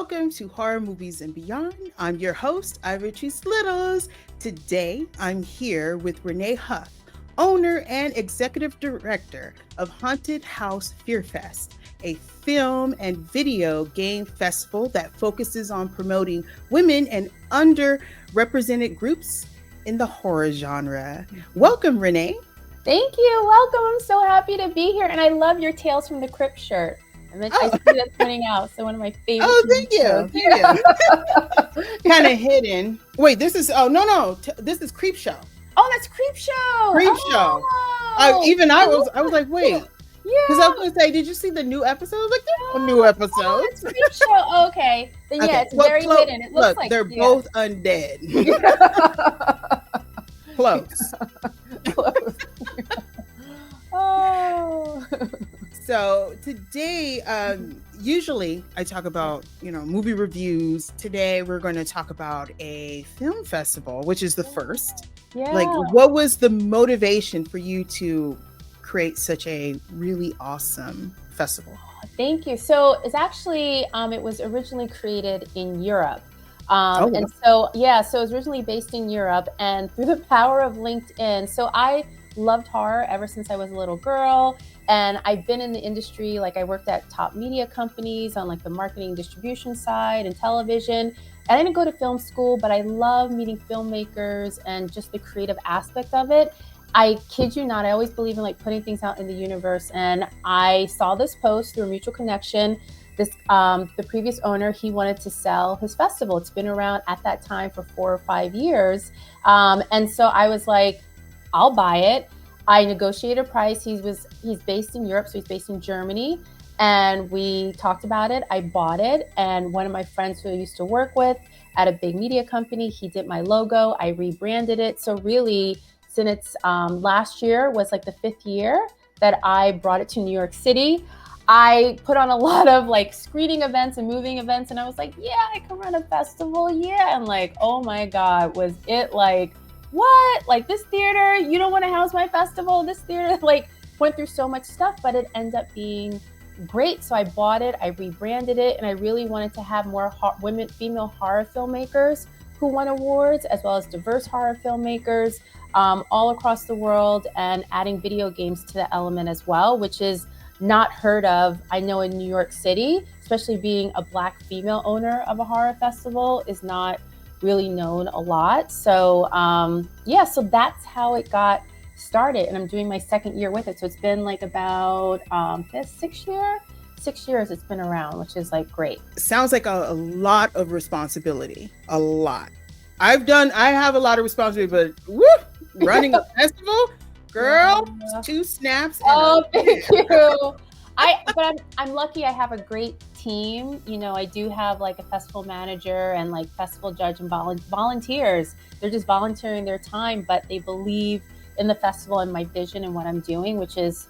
welcome to Horror Movies and Beyond. I'm your host, Ivotres Littles. Today, I'm here with Renee Huff, owner and executive director of Haunted House FearFest, a film and video game festival that focuses on promoting women and underrepresented groups in the horror genre. Welcome, Renee. Thank you. Welcome. I'm so happy to be here. And I love your Tales from the Crypt shirt. I see that pointing out. So one of my favorite. Oh, thank you. Kind of hidden. Wait, this is, this is Creep Show. Oh, that's Creep Show. Show. I was like, wait. Yeah. Because I was going to say, did you see the new episode? Like, there's no new episode. Oh, it's Creep Show. Okay. Then yeah, it's very hidden. It looks like they're both undead. Close. Oh. So today, usually I talk about, movie reviews. Today, we're going to talk about a film festival, which is the first. Yeah. Like, what was the motivation for you to create such a really awesome festival? Thank you. So it's actually, it was originally created in Europe. And so it was originally based in Europe, and through the power of LinkedIn. So I loved horror ever since I was a little girl. And I've been in the industry, like I worked at top media companies on like the marketing distribution side and television. And I didn't go to film school, but I love meeting filmmakers and just the creative aspect of it. I kid you not, I always believe in like putting things out in the universe. And I saw this post through a mutual connection. The previous owner, he wanted to sell his festival. It's been around at that time for 4 or 5 years. And so I was like, I'll buy it. I negotiated a price. He's based in Europe, so he's based in Germany. And we talked about it. I bought it. And one of my friends who I used to work with at a big media company, he did my logo. I rebranded it. So really, since last year was like the 5th year that I brought it to New York City, I put on a lot of like screening events and moving events. And I was like, yeah, I can run a festival. Yeah. And like, oh my God, was it like, what? Like this theater, you don't want to house my festival? This theater like went through so much stuff, but it ended up being great. So I bought it, I rebranded it, and I really wanted to have more female horror filmmakers who won awards, as well as diverse horror filmmakers all across the world, and adding video games to the element as well, which is not heard of. I know in New York City, especially being a Black female owner of a horror festival is not really known a lot. So so that's how it got started, and I'm doing my 2nd year with it. So it's been like about 6 years it's been around, which is like great. Sounds like a lot of responsibility. A lot. I have a lot of responsibility, but running a festival, girl, 2 snaps. Thank you. I'm lucky. I have a great team. I do have like a festival manager and like festival judge and volunteers. They're just volunteering their time, but they believe in the festival and my vision and what I'm doing, which is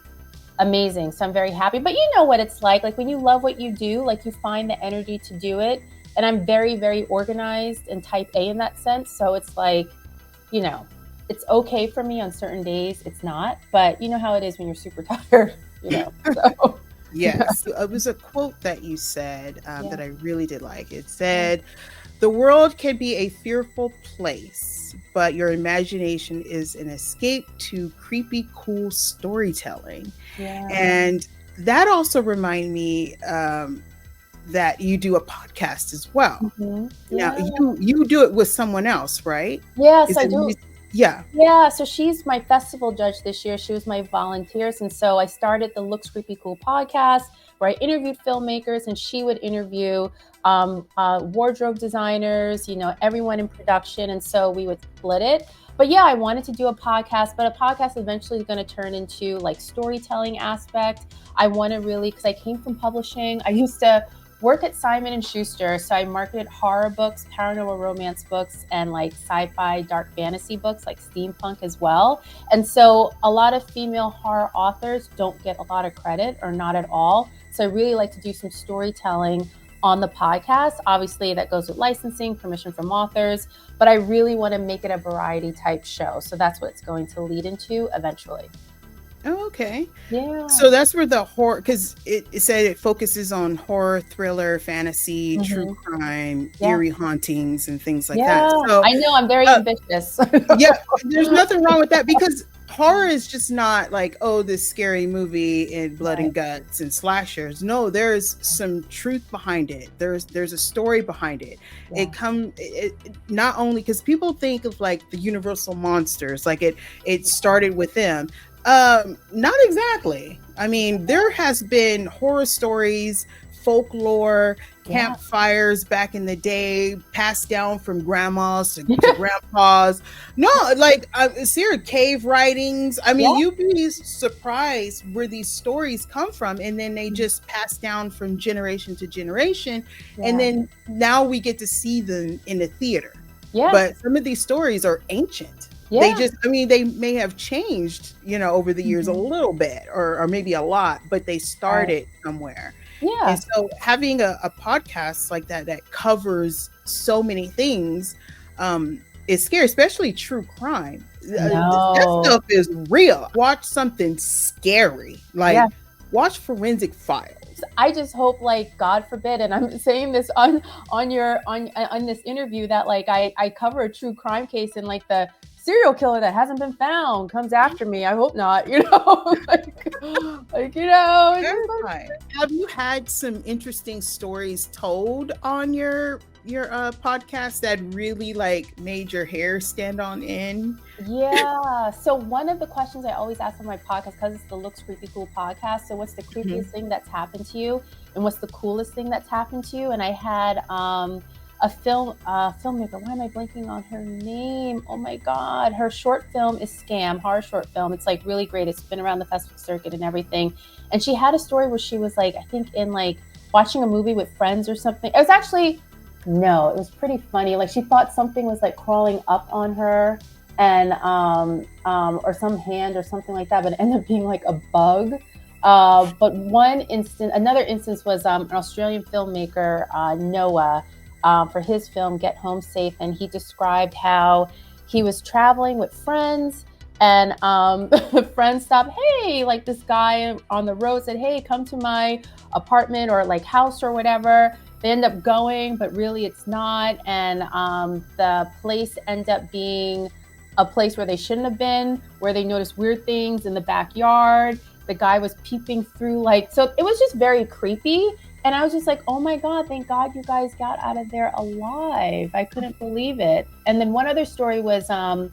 amazing. So I'm very happy. But you know what it's like when you love what you do, like you find the energy to do it. And I'm very, very organized and type A in that sense. So it's like, it's okay for me on certain days. It's not, but you know how it is when you're super tired, so. Yes. It was a quote that you said that I really did like. It said, the world can be a fearful place, but your imagination is an escape to creepy, cool storytelling. Yeah. And that also reminded me that you do a podcast as well. Mm-hmm. Yeah. Now, you do it with someone else, right? Yes, I do. Yeah. Yeah. So she's my festival judge this year. She was my volunteers. And so I started the Looks Creepy Cool podcast where I interviewed filmmakers, and she would interview wardrobe designers, everyone in production. And so we would split it. But yeah, I wanted to do a podcast, but a podcast eventually is going to turn into like storytelling aspect. I want to really, because I came from publishing. I used to work at Simon & Schuster. So I marketed horror books, paranormal romance books, and like sci-fi dark fantasy books, like steampunk as well. And so a lot of female horror authors don't get a lot of credit, or not at all. So I really like to do some storytelling on the podcast. Obviously that goes with licensing, permission from authors, but I really want to make it a variety type show. So that's what it's going to lead into eventually. Oh, okay. Yeah. So that's where the horror, because it said it focuses on horror, thriller, fantasy, true Hmm. crime, Yeah. eerie hauntings, and things like that. Yeah. So, I know I'm very uh, ambitious. yeah, there's nothing wrong with that because horror is just not like, oh, this scary movie and blood Right. and guts and slashers. No, there's some truth behind it. There's a story behind it. Yeah. Not only because people think of like the universal monsters, like it started with them. Not exactly. I mean, there has been horror stories, folklore, Yeah. campfires back in the day, passed down from grandmas to grandpas. No, like Sarah, cave writings. I mean, Yeah. you'd be surprised where these stories come from, and then they just pass down from generation to generation, and Yeah. then now we get to see them in the theater. Yeah. But some of these stories are ancient. They Yeah. just, I mean, they may have changed, over the years a Mhm. little bit or maybe a lot, but they Right. started somewhere. And Yeah. so having a podcast like that covers so many things is scary, especially true crime. I That know. stuff is real. Watch something scary, Yeah. like watch Forensic Files. I just hope, like, God forbid, and I'm saying this on this interview, that like I cover a true crime case and like the serial killer that hasn't been found comes after me. I hope not, like it's just like, Terrifying. Have you had some interesting stories told on your podcast that really like made your hair stand on end? yeah. So one of the questions I always ask on my podcast, because it's the Looks Creepy Cool podcast. So what's the creepiest thing that's happened to you, and what's the coolest thing that's happened to you? And I had a filmmaker. Why am I blanking on her name? Oh my god, her short film is Scam, horror short film. It's like really great. It's been around the festival circuit and everything. And she had a story where she was like, I think in like watching a movie with friends or something. It was actually no, it was pretty funny. Like she thought something was like crawling up on her and or some hand or something like that, but it ended up being like a bug. But another instance was an Australian filmmaker, Noah, for his film Get Home Safe, and he described how he was traveling with friends, and the friends stopped. Hey, like this guy on the road said, "Hey, come to my apartment or like house or whatever." They end up going, but really it's not, and the place ended up being a place where they shouldn't have been, where they noticed weird things in the backyard. The guy was peeping through, like, so it was just very creepy. And I was just like, oh my God, thank God you guys got out of there alive. I couldn't believe it. And then one other story was an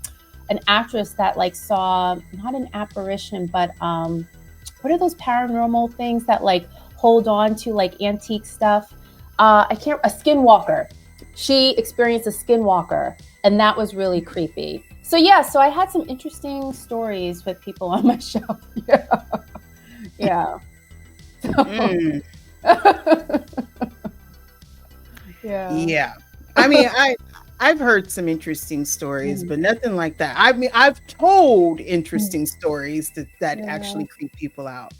actress that like saw, not an apparition, but what are those paranormal things that like hold on to like antique stuff? A skinwalker. She experienced a skinwalker, and that was really creepy. So yeah, so I had some interesting stories with people on my show. Yeah. Yeah. Mm. Yeah. Yeah. I mean, I've heard some interesting stories, but nothing like that. I mean, I've told interesting stories that Yeah. actually creep people out.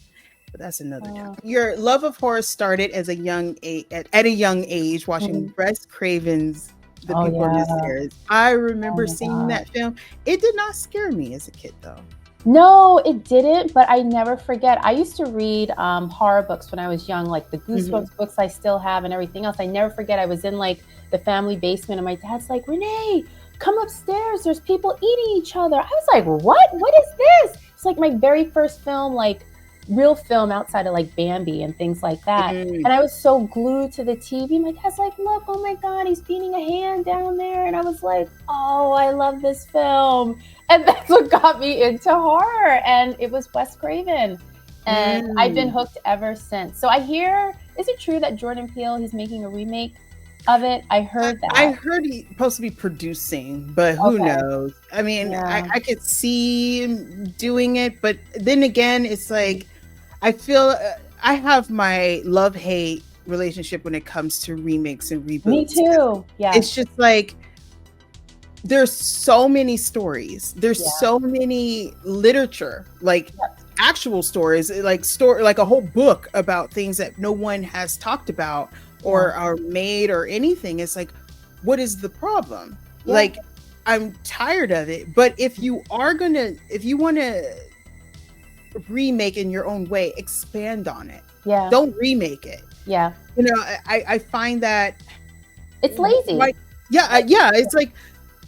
But that's another topic. Your love of horror started as a young at a young age, watching Wes Craven's The Oh People in the yeah. Stairs. I Oh remember my seeing God. that film. It did not scare me as a kid, though. No, it didn't, but I never forget. I used to read horror books when I was young, like the Goosebumps books I still have and everything else. I never forget I was in like the family basement and my dad's like, Renee, come upstairs. There's people eating each other. I was like, what? What is this? It's like my very first film, like real film outside of like Bambi and things like that. And I was so glued to the TV. My dad's like, look, oh my God, he's feeding a hand down there. And I was like, oh, I love this film. And that's what got me into horror. And it was Wes Craven. And I've been hooked ever since. So I hear, is it true that Jordan Peele, he's making a remake of it? I heard that. I heard he's supposed to be producing, but who knows? I mean, Yeah. I could see him doing it, but then again, it's like, I feel I have my love-hate relationship when it comes to remakes and reboots. Me too. Yeah. It's just like, there's so many stories. There's so many literature, like actual stories, like a whole book about things that no one has talked about or are made or anything. It's like, what is the problem? Like, I'm tired of it. But if you want to remake in your own way, expand on it. Yeah. Don't remake it. Yeah. You know, I find that it's lazy. Like, yeah, it's like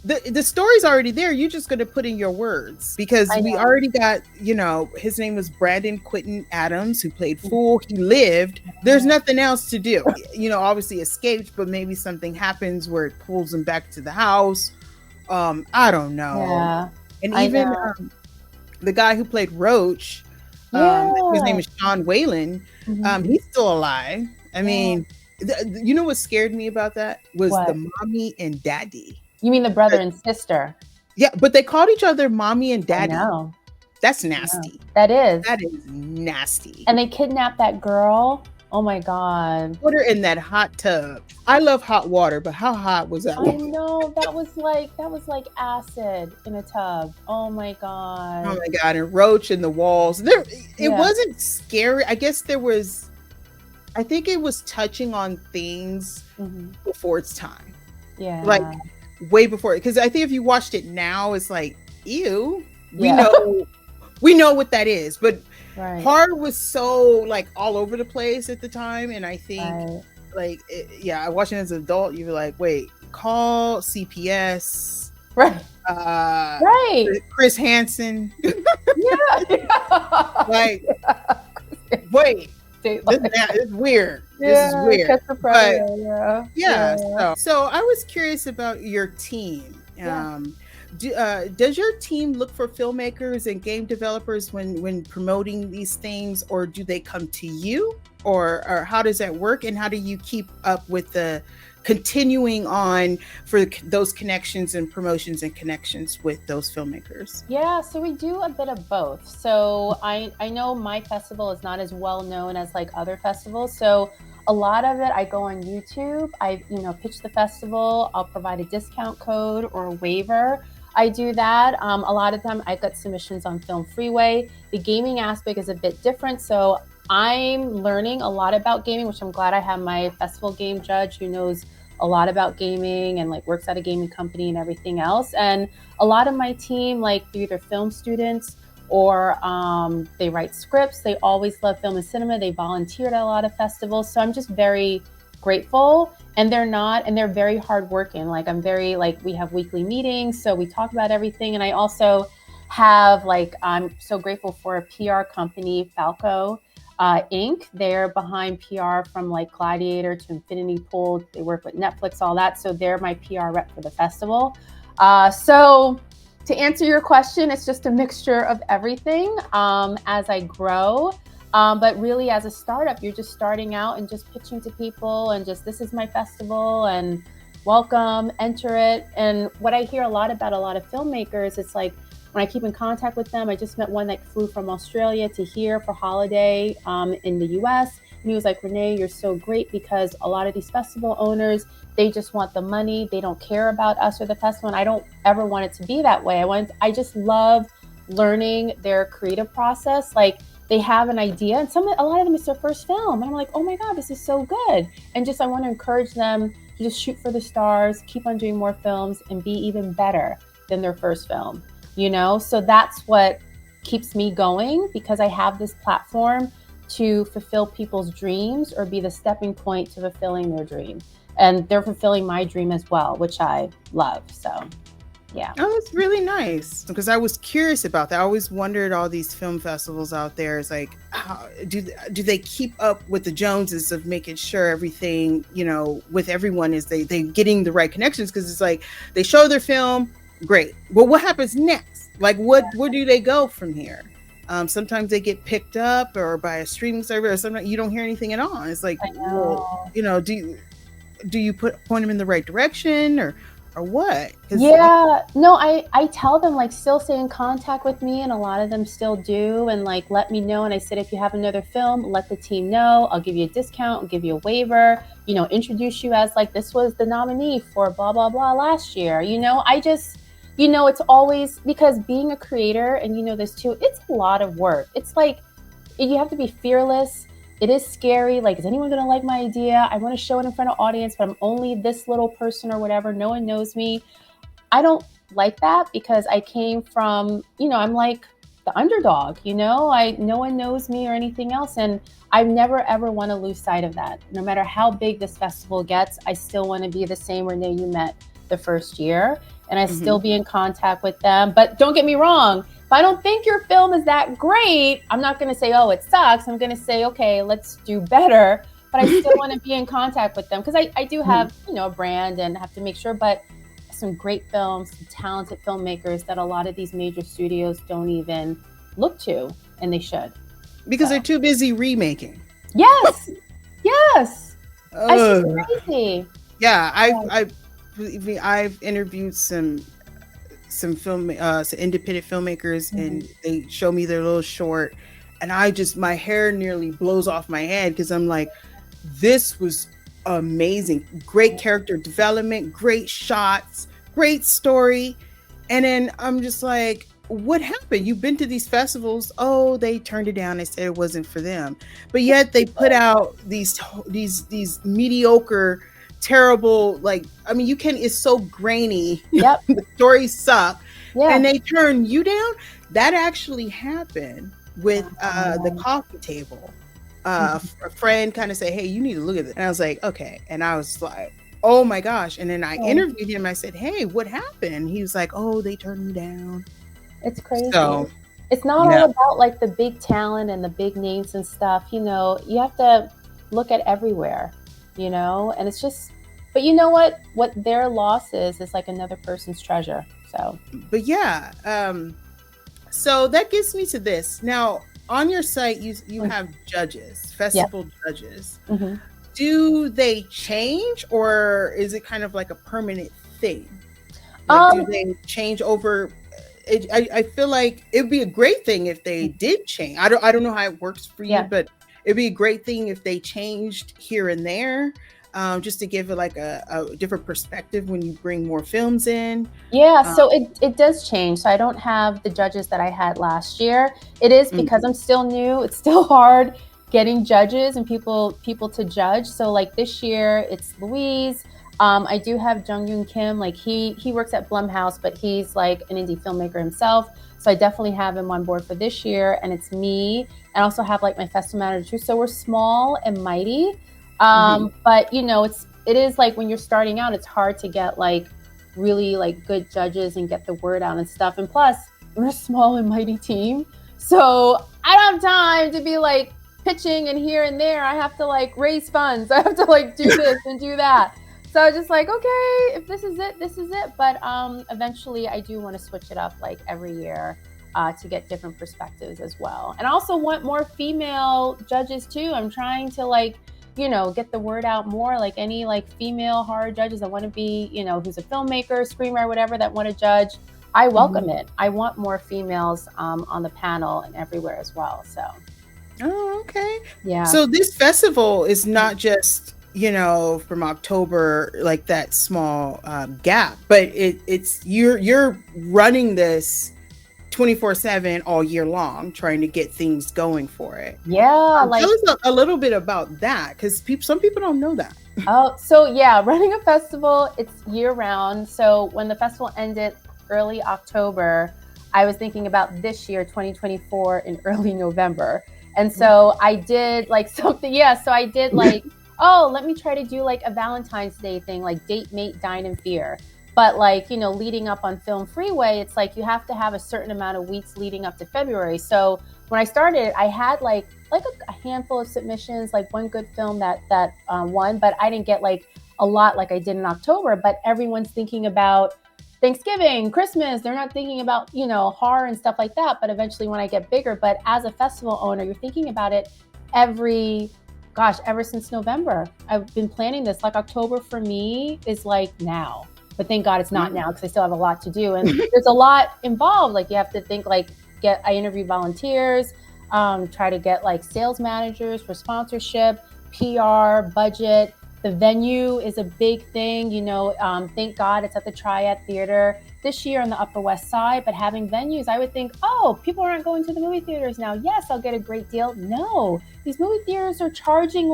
the story's already there. You're just going to put in your words because we already got, you know, his name was Brandon Quinton Adams, who played Fool. He lived. There's nothing else to do. You know, obviously escaped, but maybe something happens where it pulls him back to the house. I don't know. Yeah. And even the guy who played Roach, his name is Sean Whalen. He's still alive. I mean, you know what scared me about that was the mommy and daddy. You mean the brother and sister? Yeah, but they called each other mommy and daddy. No, that's nasty. That is nasty. And they kidnapped that girl. Oh my God! Put her in that hot tub. I love hot water, but how hot was that? I know that was like acid in a tub. Oh my God! Oh my God! And Roach in the walls. It wasn't scary. I guess there was. I think it was touching on things before its time. Yeah. Like way before, because I think if you watched it now, it's like, ew. We know what that is, but horror was so like all over the place at the time, and I think I watching it as an adult, you were like, wait, call CPS, Chris Hansen, like, wait. This is weird. This is weird. But, so I was curious about your team. Does your team look for filmmakers and game developers when promoting these things, or do they come to you, or how does that work, and how do you keep up with the continuing on for those connections and promotions and connections with those filmmakers? Yeah, so we do a bit of both. So I know my festival is not as well known as like other festivals. So a lot of it, I go on YouTube. I, pitch the festival. I'll provide a discount code or a waiver. I do that. A lot of them, I got submissions on Film Freeway. The gaming aspect is a bit different. So I'm learning a lot about gaming, which I'm glad I have my festival game judge who knows a lot about gaming and like works at a gaming company and everything else. And a lot of my team, like they're either film students or they write scripts. They always love film and cinema. They volunteered at a lot of festivals. So I'm just very grateful. And they're very hardworking. Like we have weekly meetings. So we talk about everything. And I also have I'm so grateful for a PR company, Falco Inc. They're behind PR from like Gladiator to Infinity Pool. They work with Netflix, all that. So they're my PR rep for the festival. So to answer your question, it's just a mixture of everything as I grow. But really as a startup, you're just starting out and just pitching to people and just, this is my festival and welcome, enter it. And what I hear a lot about a lot of filmmakers, it's like, when I keep in contact with them, I just met one that flew from Australia to here for holiday in the US. And he was like, Renee, you're so great because a lot of these festival owners, they just want the money. They don't care about us or the festival. And I don't ever want it to be that way. I just love learning their creative process. Like they have an idea and a lot of them, it's their first film. And I'm like, oh my God, this is so good. And just, I want to encourage them to just shoot for the stars, keep on doing more films and be even better than their first film. So that's what keeps me going, because I have this platform to fulfill people's dreams or be the stepping point to fulfilling their dream. And they're fulfilling my dream as well, which I love. So, yeah. Oh, that's really nice, because I was curious about that. I always wondered, all these film festivals out there, is like, how do they keep up with the Joneses of making sure everything, with everyone is they getting the right connections? Because it's like they show their film. Great. Well, what happens next? Like, where do they go from here? Sometimes they get picked up or by a streaming service, or sometimes you don't hear anything at all. It's like, well, do you point them in the right direction or what? I tell them like still stay in contact with me, and a lot of them still do, and like let me know. And I said, if you have another film, let the team know. I'll give you a discount, I'll give you a waiver, introduce you as like, this was the nominee for blah blah blah last year. I just, it's always, because being a creator, and this too, it's a lot of work. It's like, you have to be fearless. It is scary. Like, is anyone going to like my idea? I want to show it in front of audience, but I'm only this little person or whatever. No one knows me. I don't like that, because I came from, I'm like the underdog, no one knows me or anything else. And I never ever want to lose sight of that. No matter how big this festival gets, I still want to be the same Renee you met the first year. And I still be in contact with them. But don't get me wrong, if I don't think your film is that great, I'm not going to say, oh, it sucks. I'm going to say, okay, let's do better. But I still want to be in contact with them because I do have, a brand and have to make sure. But some great films, some talented filmmakers that a lot of these major studios don't even look to, and they should. Because they're too busy remaking. Yes. Yes. It's just crazy. Yeah, I've interviewed some some independent filmmakers, and they show me their little short, and my hair nearly blows off my head because I'm like, this was amazing, great character development, great shots, great story. And then I'm just like, what happened? You've been to these festivals. Oh, they turned it down. They said it wasn't for them. But yet they put out these mediocre, terrible, it's so grainy. Yep. The stories suck. Yeah. And they turn you down. That actually happened with the coffee table. A friend kind of said, hey, you need to look at it. And I was like, okay. And I was like, oh my gosh. And then I interviewed him. I said, hey, what happened? He was like, oh, they turned me down. It's crazy. So, it's not all about like the big talent and the big names and stuff. You have to look at everywhere, and it's just, but you know what their loss is like another person's treasure. So, but yeah. So that gets me to this. Now, on your site, you have judges, festival judges. Mm-hmm. Do they change, or is it kind of like a permanent thing? Do they change over? I feel like it'd be a great thing if they did change. I don't know how it works for you, but it'd be a great thing if they changed here and there, just to give it like a different perspective when you bring more films in. Yeah, so it does change. So I don't have the judges that I had last year. It is because I'm still new. It's still hard getting judges and people to judge. So like this year, it's Louise. I do have Jung Yoon Kim. Like he works at Blumhouse, but he's like an indie filmmaker himself. So I definitely have him on board for this year. And it's me. I also have like my festival manager too. So we're small and mighty. But it is like when you're starting out, it's hard to get like really like good judges and get the word out and stuff. And plus, we're a small and mighty team. So I don't have time to be like pitching and here and there. I have to like raise funds. I have to like do this and do that. So I was just like, okay, if this is it, this is it. But eventually I do want to switch it up like every year to get different perspectives as well. And I also want more female judges too. I'm trying to like, get the word out more, like any like female horror judges that want to be, who's a filmmaker, screenwriter, whatever, that want to judge. I welcome it. I want more females on the panel and everywhere as well. So. Oh, okay. Yeah. So this festival is not just, from October, like that small gap, but it's you're running this 24/7 all year long, trying to get things going for it. Yeah. Tell us a little bit about that, because some people don't know that. Oh, so yeah, running a festival, it's year round. So when the festival ended early October, I was thinking about this year, 2024, in early November. And so I did like something. Yeah. So I did like, oh, let me try to do like a Valentine's Day thing, like date, mate, dine, and fear. But like, leading up on Film Freeway, it's like you have to have a certain amount of weeks leading up to February. So when I started, I had like a handful of submissions, like one good film that won, but I didn't get like a lot like I did in October. But everyone's thinking about Thanksgiving, Christmas. They're not thinking about, horror and stuff like that. But eventually when I get bigger, but as a festival owner, you're thinking about it ever since November. I've been planning this. Like October for me is like now. But thank God it's not now, because I still have a lot to do. And there's a lot involved. Like you have to think like, I interview volunteers, try to get like sales managers for sponsorship, PR, budget. The venue is a big thing. Thank God it's at the Triad Theater this year on the Upper West Side. But having venues, I would think, oh, people aren't going to the movie theaters now. Yes, I'll get a great deal. No, these movie theaters are charging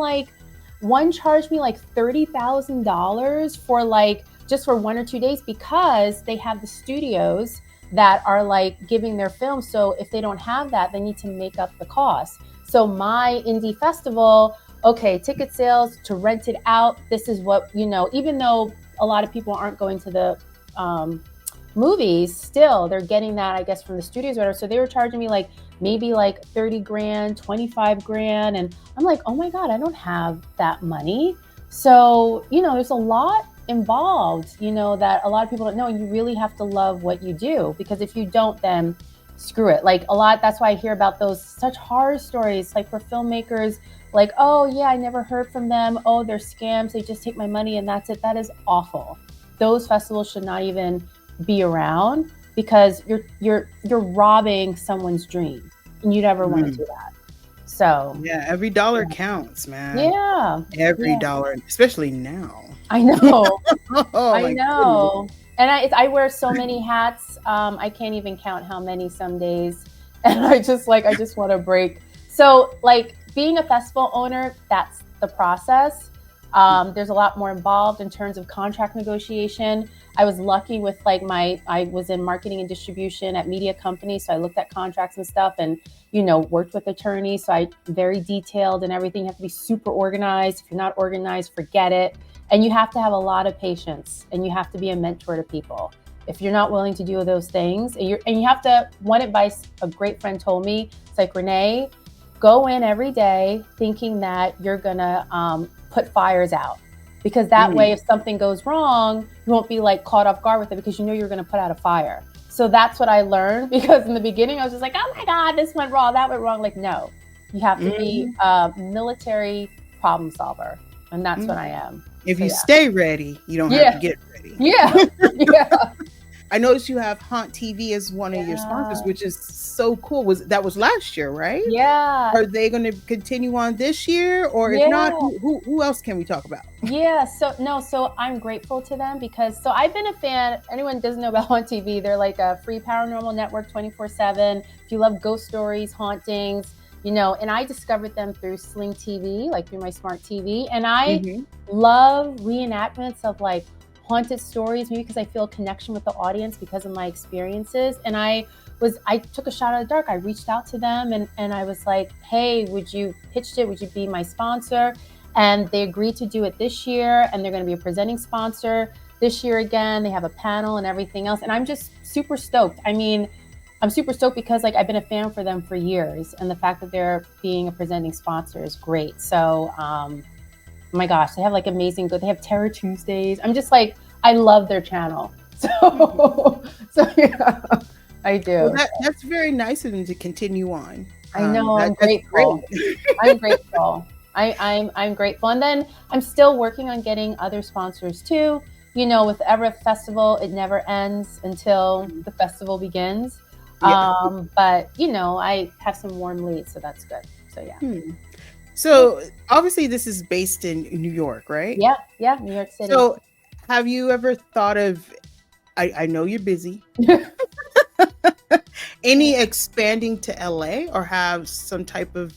one charged me like $30,000 for like, just for 1 or 2 days, because they have the studios. that are like giving their film. So if they don't have that, they need to make up the cost. So my indie festival, okay, ticket sales to rent it out. This is what, even though a lot of people aren't going to the movies, still they're getting that, I guess, from the studios or whatever. So they were charging me like maybe like 30 grand, 25 grand. And I'm like, oh my God, I don't have that money. So, there's a lot involved, that a lot of people don't know. You really have to love what you do, because if you don't, then screw it. Like that's why I hear about those such horror stories, like for filmmakers, like, oh yeah, I never heard from them. Oh, they're scams. They just take my money and that's it. That is awful. Those festivals should not even be around, because you're robbing someone's dream, and you never want to do that. So yeah, every dollar counts, man. Yeah, every dollar, especially now. I know. Oh, I know. Goodness. And I wear so many hats. I can't even count how many some days. And I just want to break. So like being a festival owner, that's the process. There's a lot more involved in terms of contract negotiation. I was lucky with I was in marketing and distribution at media companies. So I looked at contracts and stuff and, worked with attorneys. So I very detailed and everything. You have to be super organized. If you're not organized, forget it. And you have to have a lot of patience, and you have to be a mentor to people. If you're not willing to do those things, and you have to, one advice a great friend told me, it's like, Renee, go in every day thinking that you're gonna put fires out, because that way, if something goes wrong, you won't be like caught off guard with it, because you're gonna put out a fire. So that's what I learned, because in the beginning I was just like, oh my God, this went wrong, that went wrong. Like, no, you have to be a military problem solver, and that's what I am. If you stay ready, you don't have to get ready. Yeah. I noticed you have Haunt TV as one of your sponsors, which is so cool. That was last year, right? Yeah. Are they going to continue on this year, or if not, who else can we talk about? Yeah. So I'm grateful to them, because I've been a fan. Anyone who doesn't know about Haunt TV, they're like a free paranormal network 24/7. If you love ghost stories, hauntings, and I discovered them through Sling TV, like through my smart TV. And I love reenactments of like haunted stories, maybe because I feel a connection with the audience because of my experiences. And I took a shot at the dark. I reached out to them and I was like, hey, would you be my sponsor? And they agreed to do it this year. And they're going to be a presenting sponsor this year again. They have a panel and everything else. And I'm just super stoked. I mean, I'm super stoked because I've been a fan for them for years, and the fact that they're being a presenting sponsor is great. So, oh my gosh, they have they have Terror Tuesdays. I'm just I love their channel. So yeah, I do. Well, that's very nice of them to continue on. I know. I'm grateful. I'm grateful. I'm grateful. And then I'm still working on getting other sponsors too. With every festival, it never ends until the festival begins. Yeah. But I have some warm leads, so that's good. So yeah. So obviously this is based in New York, right? Yeah, New York City. So have you ever thought of, I know you're busy, any expanding to LA, or have some type of,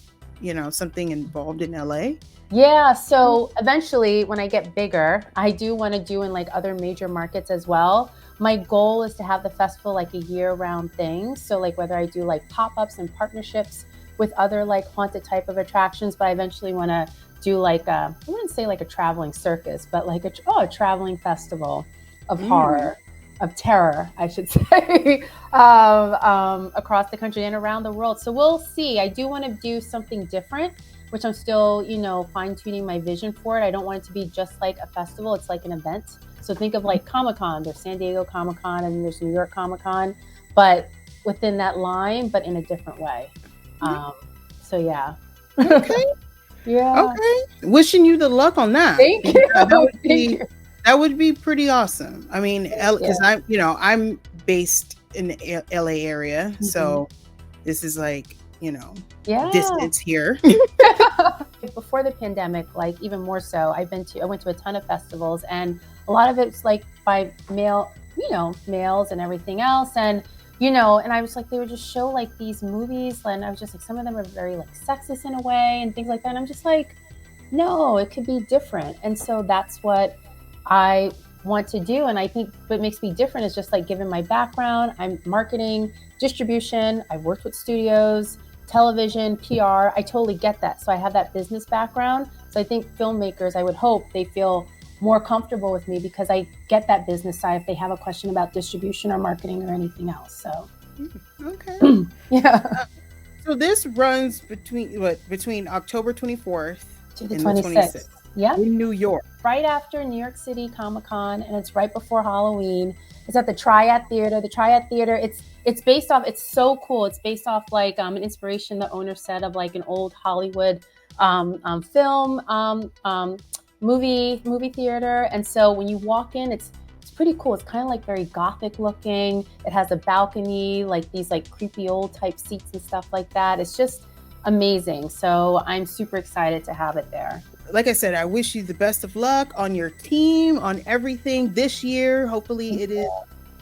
something involved in LA? Yeah, so eventually when I get bigger, I do want to do in other major markets as well. My goal is to have the festival a year-round thing. So whether I do pop-ups and partnerships with other haunted type of attractions, but I eventually want to do I wouldn't say a traveling circus, but a traveling festival of horror, of terror, I should say, across the country and around the world. So we'll see. I do want to do something different, which I'm still, fine-tuning my vision for it. I don't want it to be just like a festival. It's like an event. So think of Comic-Con. There's San Diego Comic-Con and there's New York Comic-Con, but within that line, but in a different way. So yeah. Okay. Yeah. Okay. Wishing you the luck on that. Thank you. That would be pretty awesome. I mean, because I'm based in the LA area, so this is distance here. Before the pandemic, even more so, I went to a ton of festivals, and a lot of it's by males and everything else. And, and I was they would just show these movies, and I was just some of them are very sexist in a way and things like that. And I'm just no, it could be different. And so that's what I want to do. And I think what makes me different is just like, given my background, I'm marketing, distribution, I've worked with studios, television, PR. I totally get that. So I have that business background. So I think filmmakers, I would hope they feel more comfortable with me because I get that business side if they have a question about distribution or marketing or anything else. So okay. yeah. So this runs between October 24th To the and 26th. Yeah. in New York. Right after New York City Comic-Con, and it's right before Halloween. It's at the Triad Theater. The Triad Theater, it's based off, it's so cool. It's based off like an inspiration the owner said of like an old Hollywood film movie theater. And so when you walk in, it's pretty cool. It's kind of like very gothic looking. It has a balcony, like these like creepy old type seats and stuff like that. It's just amazing. So I'm super excited to have it there. Like I said, I wish you the best of luck on your team, on everything this year. Hopefully it is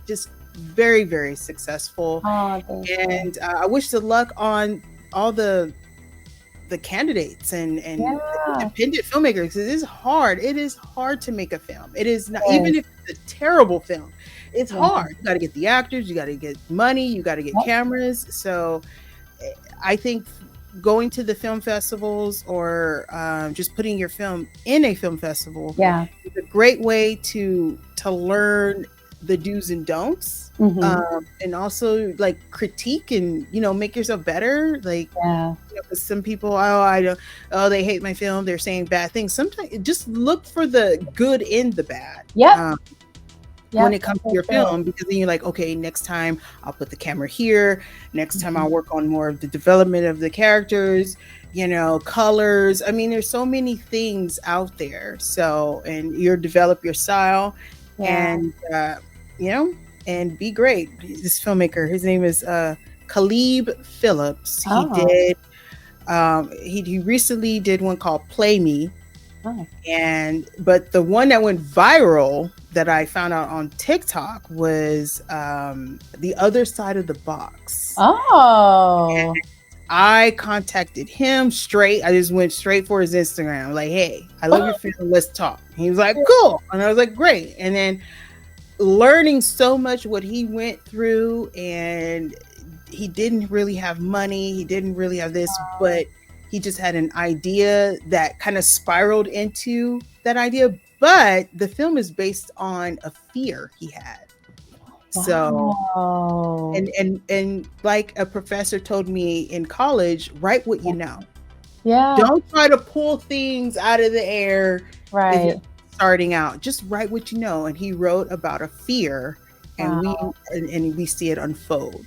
just very, very successful. Oh, and I wish the luck on all the candidates and independent filmmakers. It is hard. It is hard to make a film. It is not, even if it's a terrible film, it's hard. You got to get the actors, you got to get money, you got to get cameras. So I think going to the film festivals or just putting your film in a film festival is a great way to learn the do's and don'ts, and also like critique and make yourself better. Like some people, they hate my film, they're saying bad things. Sometimes just look for the good in the bad. When it comes to your film, because then you're like, okay, next time I'll put the camera here. Next time I'll work on more of the development of the characters, colors. I mean, there's so many things out there. So, and you develop your style and, and be great. This filmmaker, his name is Phillips. He recently did one called Play Me. But the one that went viral that I found out on TikTok was The Other Side of the Box. And I contacted him straight. I just went straight for his Instagram. Like, hey, I love your film. Let's talk. He was like, cool. And I was like, great. And then learning so much what he went through, and he didn't really have money. He didn't really have this, but he just had an idea that kind of spiraled into that idea. But the film is based on a fear he had. So, and like a professor told me in college, write what you know. Don't try to pull things out of the air. Right. Starting out, just write what you know. And he wrote about a fear, and we see it unfold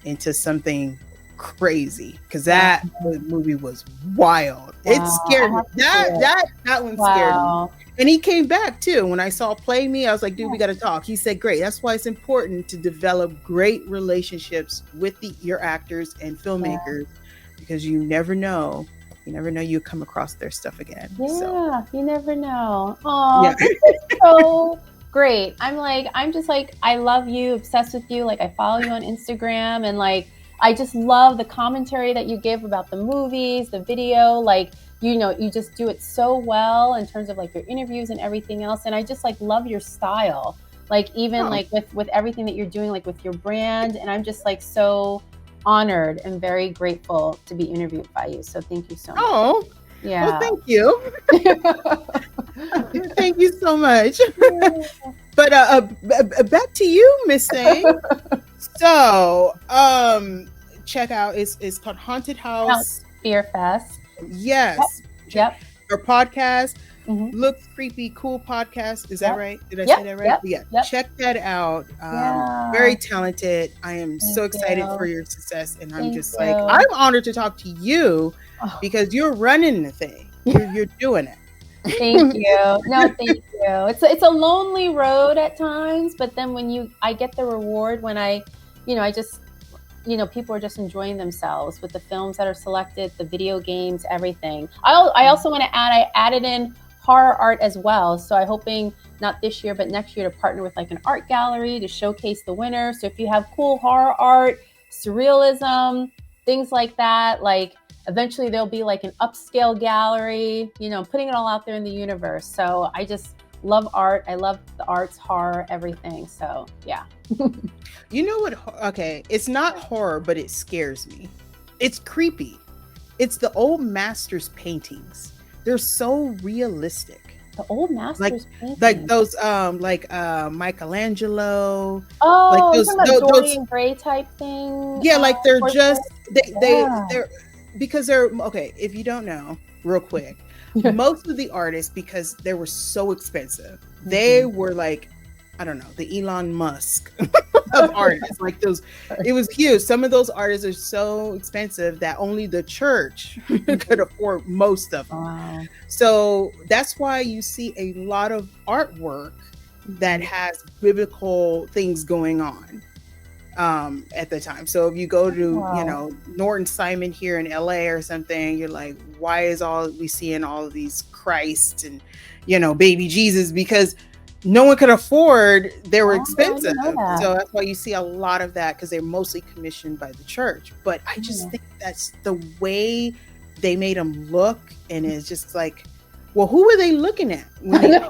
into something crazy, because that movie was wild. It scared me. That one scared me. And he came back too. When I saw Play Me, I was like, dude, we got to talk. He said, great. That's why it's important to develop great relationships with your actors and filmmakers, because you never know. You never know, you come across their stuff again. You never know. Oh, this is so great. I'm just like, I love you, obsessed with you. Like, I follow you on Instagram, and like, I just love the commentary that you give about the movies, the video. Like, you just do it so well in terms of like your interviews and everything else. And I just like love your style. Like, even like with everything that you're doing, like with your brand. And I'm just like so honored and very grateful to be interviewed by you. So thank you so much. Oh, yeah. Well, thank you. Thank you so much. But back to you, Miss Say. So, check out, it's called Haunted House FearFest. Yes. Yep. Our podcast, Looks Creepy, cool podcast. Is that right? Did I say that right? Yep. Check that out. Very talented. I am so excited for your success, and I'm just like, I'm honored to talk to you because you're running the thing. You're doing it. Thank you. No, thank you. It's a lonely road at times, but then I get the reward when I just, people are just enjoying themselves with the films that are selected, the video games, everything. I also want to add, I added in horror art as well. So I'm hoping not this year, but next year to partner with like an art gallery to showcase the winner. So if you have cool horror art, surrealism, things like that, like eventually there'll be like an upscale gallery, putting it all out there in the universe. So I just love art. I love the arts, horror, everything. So yeah. You know what? Okay, it's not horror, but it scares me. It's creepy. It's the old masters paintings. They're so realistic. The old masters paintings. Like those Michelangelo. Oh, like those, like Dorian Gray type thing. Yeah, like they're just they're because they're okay, if you don't know, real quick. Most of the artists, because they were so expensive, they were like, I don't know, the Elon Musk of artists. Like those, it was huge. Some of those artists are so expensive that only the church could afford most of them. Wow. So that's why you see a lot of artwork that has biblical things going on at the time. So if you go to, you know, Norton Simon here in LA or something, you're like, why is we seeing all of these Christ and, you know, baby Jesus? Because no one could afford, they were expensive. So that's why you see a lot of that, because they're mostly commissioned by the church. But I just think that's the way they made them look. And it's just like, well, who were they looking at? Like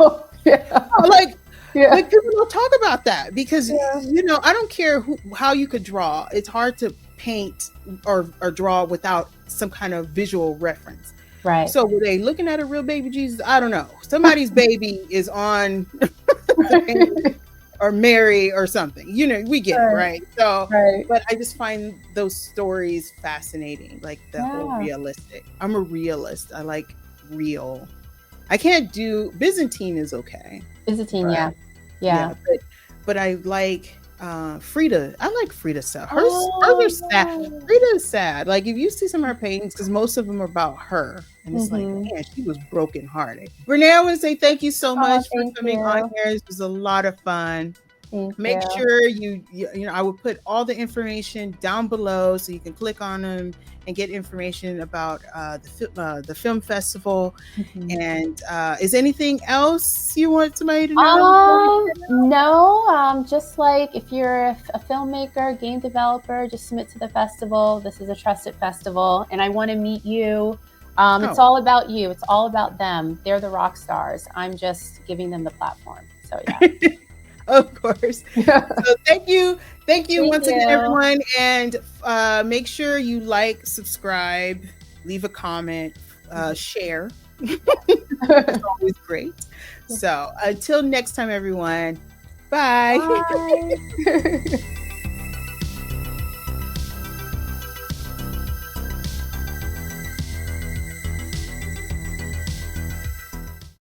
people don't talk about that, because you know, I don't care how you could draw. It's hard to paint or draw without some kind of visual reference. Right. So were they looking at a real baby Jesus? I don't know. Somebody's baby is on or Mary or something. You know, we get it, right? So, but I just find those stories fascinating, like the whole realistic. I'm a realist. I like real. I can't do Byzantine is okay. Byzantine, yeah. But I like Frida. I like Frida stuff. Hers are sad. Frida is sad. Like if you see some of her paintings, because most of them are about her, and it's like, man, she was brokenhearted. Renee, I want to say thank you so much for coming on here. This was a lot of fun. Make sure you know, I will put all the information down below so you can click on them and get information about the film festival. And is anything else you want somebody to know? No, just like if you're a filmmaker, game developer, just submit to the festival. This is a trusted festival, and I want to meet you. It's all about you. It's all about them. They're the rock stars. I'm just giving them the platform. So yeah. Of course. So thank you once again, everyone, and make sure you like, subscribe, leave a comment, share. It's always great. So until next time, everyone, bye.